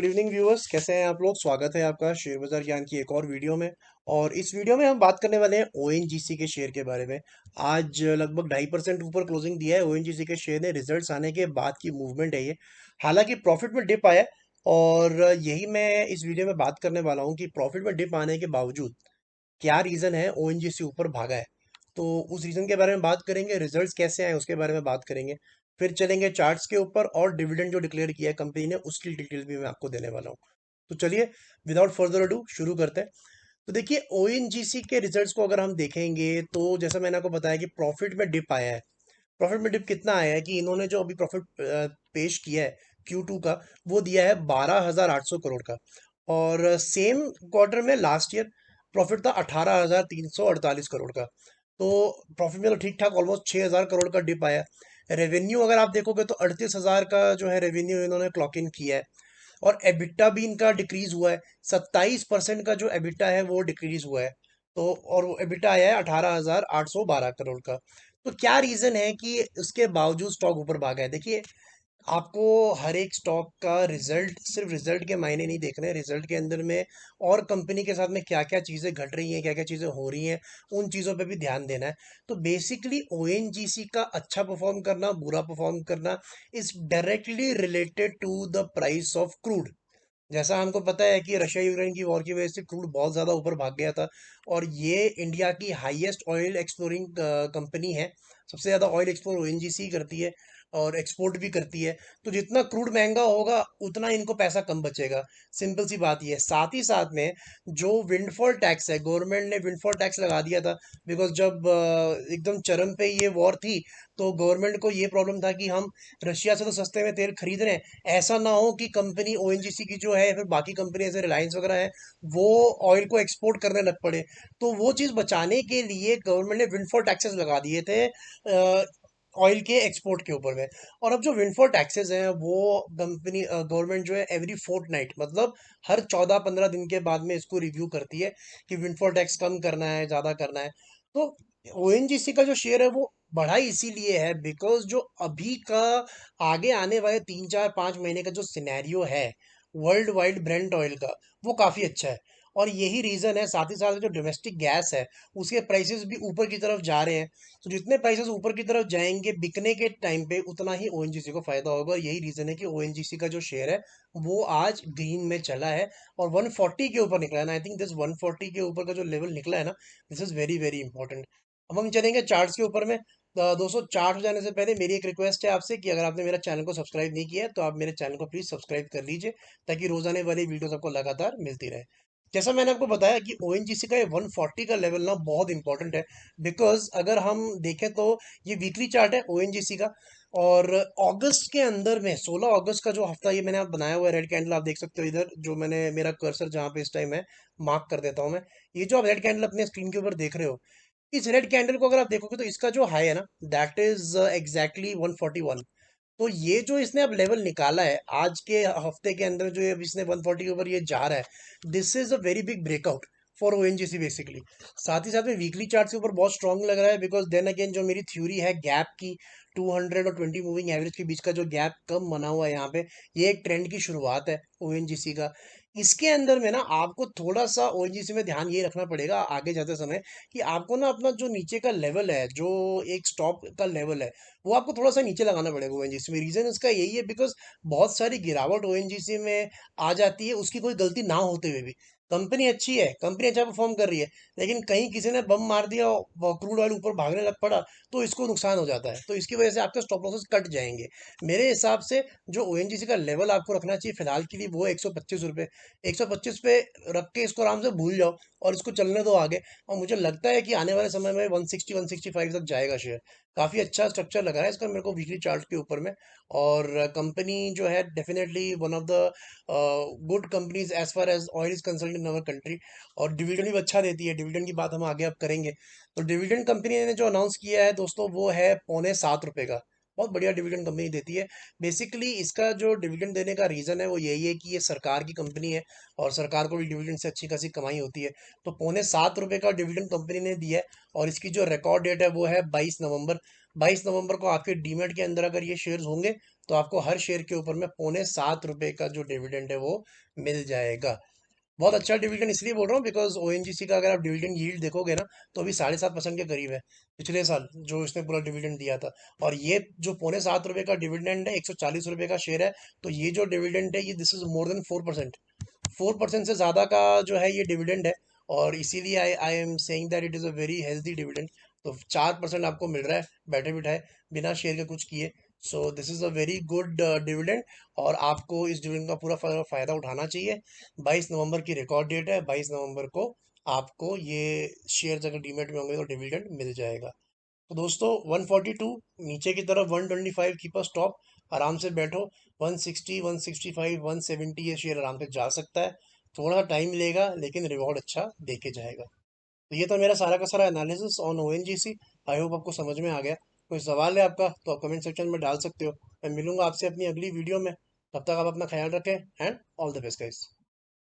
Good evening viewers, कैसे हैं आप लोग। स्वागत है आपका शेयर बाजार ज्ञान की एक और वीडियो में। और इस वीडियो में हम बात करने वाले हैं ओएनजीसी के शेयर के बारे में। आज लगभग 2.5% ऊपर क्लोजिंग दिया है ओएनजीसी के शेयर ने। रिजल्ट्स आने के बाद की मूवमेंट है ये। हालांकि प्रॉफिट में डिप आया है, और यही मैं इस वीडियो में बात करने वाला हूँ कि प्रॉफिट में डिप आने के बावजूद क्या रीज़न है ओएनजीसी ऊपर भागा है। तो उस रीज़न के बारे में बात करेंगे, रिजल्ट्स कैसे आए उसके बारे में बात करेंगे। फिर चलेंगे चार्ट्स के ऊपर, और डिविडेंड जो डिक्लेयर किया है कंपनी ने उसकी डिटेल्स भी मैं आपको देने वाला हूँ। तो चलिए, विदाउट फर्दर अडू शुरू करते हैं। तो देखिए, ओएनजीसी के रिजल्ट्स को अगर हम देखेंगे तो जैसा मैंने आपको बताया कि प्रॉफिट में डिप आया है। प्रॉफिट में डिप कितना आया है कि इन्होंने जो अभी प्रॉफिट पेश किया है Q2 का, वो दिया है 12,800 करोड़ का। और सेम क्वार्टर में लास्ट ईयर प्रॉफिट था 18,348 करोड़ का। तो प्रॉफिट में तो ठीक ठाक ऑलमोस्ट 6,000 करोड़ का डिप आया। रेवेन्यू अगर आप देखोगे तो 38,000 का जो है रेवेन्यू इन्होंने क्लॉक इन किया है। और एबिटा भी इनका डिक्रीज हुआ है। 27% का जो एबिटा है वो डिक्रीज हुआ है। तो और वो एबिटा आया है 18,812 करोड़ का। तो क्या रीजन है कि उसके बावजूद स्टॉक ऊपर भागा है। देखिए, आपको हर एक स्टॉक का रिजल्ट, सिर्फ रिजल्ट के मायने नहीं देखने हैं। रिजल्ट के अंदर में और कंपनी के साथ में क्या क्या चीज़ें घट रही हैं, क्या क्या चीज़ें हो रही हैं, उन चीज़ों पे भी ध्यान देना है। तो बेसिकली ओएनजीसी का अच्छा परफॉर्म करना, बुरा परफॉर्म करना is directly related to the price of crude. जैसा हमको पता है कि रशिया यूक्रेन की वॉर की वजह से क्रूड बहुत ज़्यादा ऊपर भाग गया था। और ये इंडिया की हाईएस्ट ऑयल एक्सप्लोरिंग कंपनी है। सबसे ज़्यादा ऑयल एक्सप्लोर ओएनजीसी करती है, और एक्सपोर्ट भी करती है। तो जितना क्रूड महंगा होगा उतना इनको पैसा कम बचेगा। सिंपल सी बात ये है। साथ ही साथ में जो विंडफॉल टैक्स है, गवर्नमेंट ने विंडफॉल टैक्स लगा दिया था। बिकॉज जब एकदम चरम पे ये वॉर थी, तो गवर्नमेंट को ये प्रॉब्लम था कि हम रशिया से तो सस्ते में तेल खरीद रहे हैं, ऐसा ना हो कि कंपनी ओएनजीसी की जो है, फिर बाकी कंपनी जैसे रिलायंस वगैरह है, वो ऑयल को एक्सपोर्ट करने लग पड़े। तो वो चीज़ बचाने के लिए गवर्नमेंट ने विंडफॉल टैक्सेस लगा दिए थे ऑयल के एक्सपोर्ट के ऊपर में। और अब जो विंडफॉल टैक्सेस हैं वो कंपनी गवर्नमेंट जो है एवरी फोर्टनाइट, मतलब हर 14-15 दिन के बाद में इसको रिव्यू करती है कि विंडफॉल टैक्स कम करना है, ज़्यादा करना है। तो ओएनजीसी का जो शेयर है वो बढ़ा इसीलिए है बिकॉज जो अभी का आगे आने वाले 3-4-5 महीने का जो सिनेरियो है वर्ल्ड वाइड ब्रेंट ऑयल का, वो काफ़ी अच्छा है। और यही रीज़न है। साथ ही साथ जो डोमेस्टिक गैस है उसके प्राइसेस भी ऊपर की तरफ जा रहे हैं। तो जितने प्राइसेस ऊपर की तरफ जाएंगे बिकने के टाइम पे, उतना ही ओएनजीसी को फायदा होगा। और यही रीज़न है कि ओएनजीसी का जो शेयर है वो आज ग्रीन में चला है, और 140 के ऊपर निकला है ना। आई थिंक दिस 140 के ऊपर का जो लेवल निकला है ना, this is very very important. अब हम चलेंगे चार्ट्स के ऊपर में। दोस्तों, चार्ट हो जाने से पहले मेरी एक रिक्वेस्ट है आपसे कि अगर आपने मेरा चैनल को सब्सक्राइब नहीं किया है तो आप मेरे चैनल को प्लीज़ सब्सक्राइब कर लीजिए, ताकि रोजाने वाली वीडियोस आपको लगातार मिलती रहे। जैसा मैंने आपको बताया कि ओएनजीसी का ये 140 का लेवल ना बहुत इंपॉर्टेंट है। बिकॉज अगर हम देखें तो ये वीकली चार्ट है ओएनजीसी का। और अगस्त के अंदर में 16 अगस्त का जो हफ्ता ये मैंने आप बनाया हुआ है, रेड कैंडल आप देख सकते हो इधर, जो मैंने मेरा कर्सर जहाँ पे इस टाइम है मार्क कर देता हूँ मैं। ये जो आप रेड कैंडल अपने स्क्रीन के ऊपर देख रहे हो, इस रेड कैंडल को अगर आप देखोगे तो इसका जो हाई है ना, दैट इज एग्जैक्टली 141। तो ये जो इसने अब लेवल निकाला है आज के हफ्ते के अंदर, जो ये अब इसने 140 के ऊपर ये जा रहा है, this is a very big breakout for ONGC basically. साथ ही साथ में वीकली चार्ट के ऊपर बहुत स्ट्रांग लग रहा है। बिकॉज देन अगेन जो मेरी थ्योरी है गैप की, 200 और 20 मूविंग एवरेज के बीच का जो गैप कम बना हुआ है यहाँ पे, ये एक ट्रेंड की शुरुआत है ओएनजीसी का। इसके अंदर में ना आपको थोड़ा सा ओएनजीसी में ध्यान ये रखना पड़ेगा आगे जाते समय, कि आपको ना अपना जो नीचे का लेवल है, जो एक स्टॉप का लेवल है, वो आपको थोड़ा सा नीचे लगाना पड़ेगा ओएनजीसी में। रीजन इसका यही है बिकॉज बहुत सारी गिरावट ओएनजीसी में आ जाती है उसकी कोई गलती ना होते हुए भी। कंपनी अच्छी है, कंपनी अच्छा परफॉर्म कर रही है, लेकिन कहीं किसी ने बम मार दिया और क्रूड ऑयल ऊपर भागने लग पड़ा, तो इसको नुकसान हो जाता है। तो इसकी वजह से आपके स्टॉप लॉसेस कट जाएंगे। मेरे हिसाब से जो ओएनजीसी का लेवल आपको रखना चाहिए फिलहाल के लिए, वो 125 रुपये। 125 पे रख के इसको आराम से भूल जाओ और इसको चलने दो आगे। और मुझे लगता है कि आने वाले समय में 160-165 तक जाएगा शेयर। काफ़ी अच्छा स्ट्रक्चर लगा है इसका मेरे को वीकली चार्ट के ऊपर में। और कंपनी जो है definitely one of the good companies as far as oil is concern in our country. और डिविडेंड भी अच्छा देती है। डिविडेंड की बात हम आगे अब करेंगे। तो डिविडेंड कंपनी ने जो अनाउंस किया है दोस्तों, वो है पौने 7 रुपये का। बहुत बढ़िया डिविडेंड कंपनी देती है। बेसिकली इसका जो डिविडेंड देने का रीज़न है वो यही है कि ये सरकार की कंपनी है, और सरकार को भी डिविडेंड से अच्छी खासी कमाई होती है। तो पौने 7 रुपये का डिविडेंड कंपनी ने दिया है। और इसकी जो रिकॉर्ड डेट है वो है 22 नवंबर। 22 नवंबर को आपके डीमेट के अंदर अगर ये शेयर्स होंगे तो आपको हर शेयर के ऊपर में ₹6.25 का जो डिविडेंड है वो मिल जाएगा। बहुत अच्छा डिविडेंड इसलिए बोल रहा हूँ बिकॉज ओएनजीसी का अगर आप डिविडेंड यील्ड देखोगे ना तो अभी 7.5% के करीब है पिछले साल जो इसने पूरा डिविडेंड दिया था। और ये जो ₹6.25 का डिविडेंड है, ₹140 का शेयर है, तो ये जो डिविडेंड है ये दिस इज मोर देन 4%। 4% से ज़्यादा का जो है ये डिविडेंड है। और इसीलिए I I am saying that it is a very healthy dividend. तो 4% आपको मिल रहा है बैठे बिठाए बिना शेयर के कुछ किए। So this is a very good dividend. और आपको इस डिविडेंड का पूरा फ़ायदा उठाना चाहिए। 22 नवंबर की रिकॉर्ड डेट है, 22 नवंबर को आपको ये शेयर अगर डीमेट में होंगे तो डिविडेंड मिल जाएगा। तो दोस्तों 142 नीचे की तरफ, 125 कीपर स्टॉप, आराम से बैठो। 160, 165, 170 ये शेयर आराम से जा सकता है। थोड़ा सा टाइम लेगा लेकिन रिवॉर्ड अच्छा देके जाएगा। तो ये तो मेरा सारा का सारा analysis on ONGC. I hope आपको समझ में आ गया। कोई सवाल है आपका तो आप कमेंट सेक्शन में डाल सकते हो। मैं मिलूंगा आपसे अपनी अगली वीडियो में। तब तक आप अपना ख्याल रखें and all the best guys.